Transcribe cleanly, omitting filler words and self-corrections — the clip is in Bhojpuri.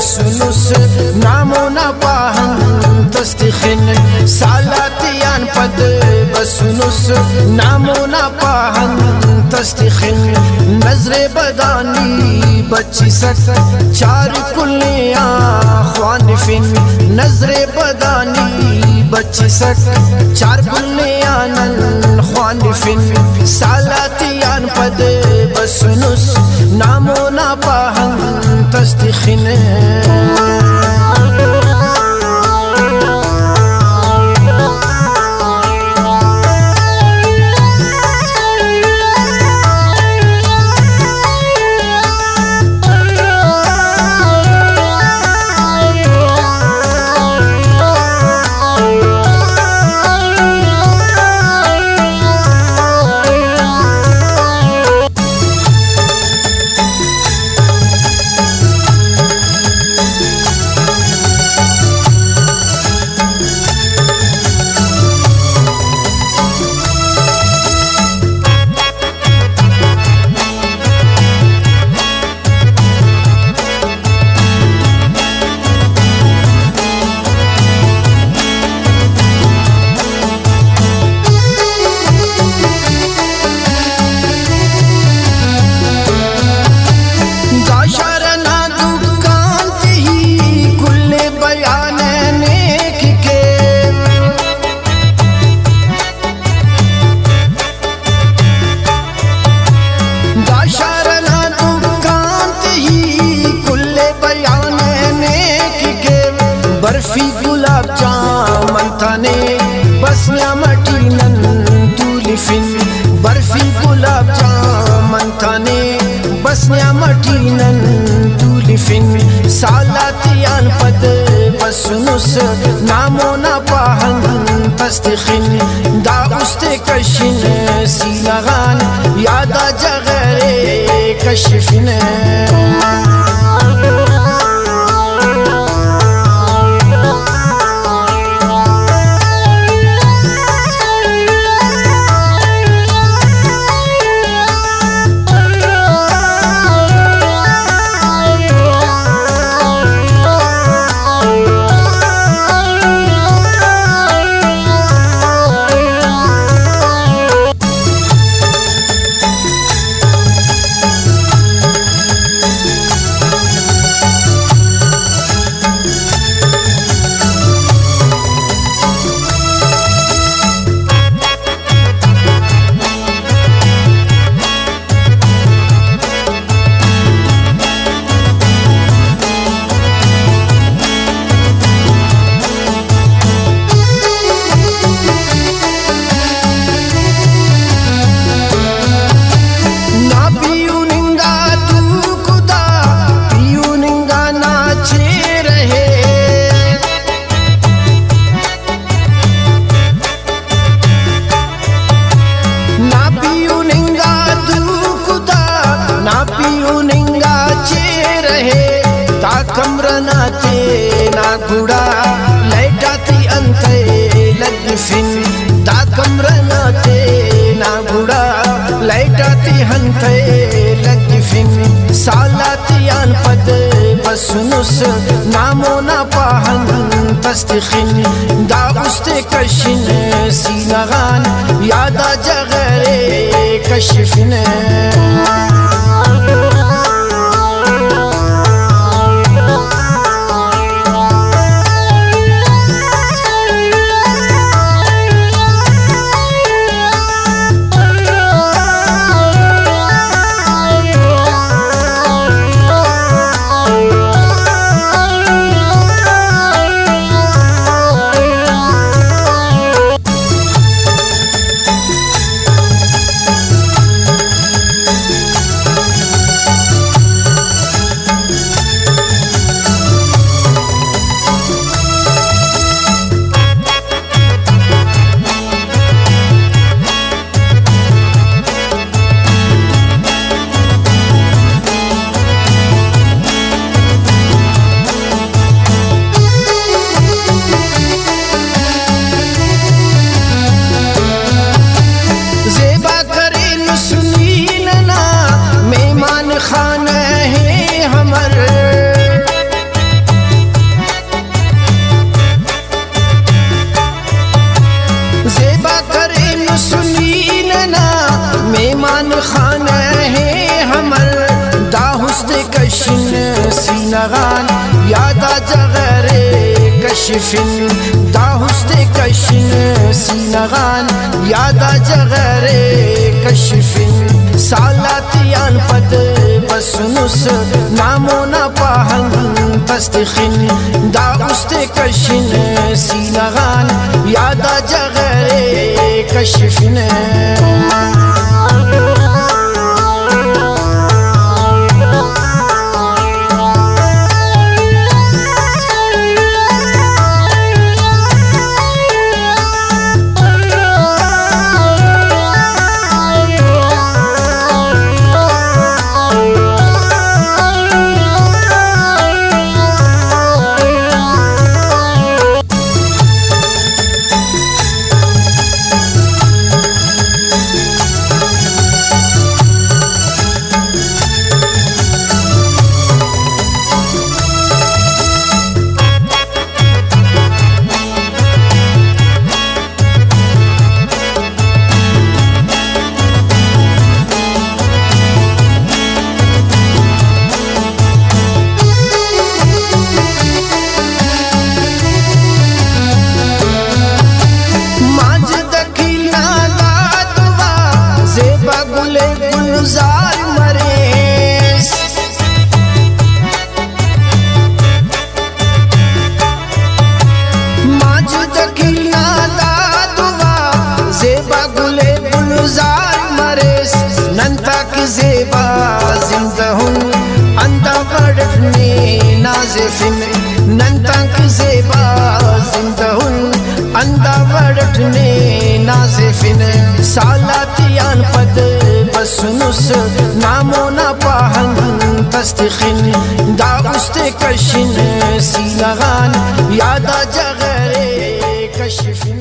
बसनुस नामो ना पाहन तस्तिखिन सालातियान पद बसनुस नामो ना पाहन तस्तिखिन नजरे बदानी बच्ची सक चार कुलिया ख्वानिफिन नजरे बदानी बच्ची सक चार कुलिया ख्वानिफिन सालातियान पद बसनुस नामो ना पाहन तस्तिखिन बर्फी गुलाब जामन थाने बसन्या मटीनन तुलिफिन बर्फी गुलाब जामन थाने बसन्या मटीनन तुलिफिन सालातियान पद बसनुस नामो ना पाहन तस्तिखिन दा उस्ते कशिन सीलगान यादा जगरे कशिफिन कमरनाते ना गुड़ा लैटाती अंते लग्फिन दा कमरनाते ना गुड़ा लैटाती हंते लग्फिन सालातियान पद बसनुस नामो ना पाहन तस्तिखिन दा उस्ते कशिन सीलगान यादा जगरे कशिफिन गना मेहमान खाना है हमर दा हुस्न कशिन सीनगान यादा जगरे कशिफिन दा हुस्न कशिन सीनगान यादा जगरे कशिफिन सालातियान पद बसनुस नामो ना पाहन तस्तिखिन दा हुस्न कशिन सीनगान यादा जगरे कशिफिन गुलजार मरेस माजुद खिलना दादुआ जेबा गुले गुलजार मरेस नंता की जेबा जिंदहुन अंदा बड़ने नाज़िफिन नंता की जेबा जिंदहुन अंदा बड़ने नाज़िफिन सालातियान पद बसनुस नामो ना पाहन तस्तिखिन दा उस्ते कशिन सीनगान यादा जगरे कशिफिन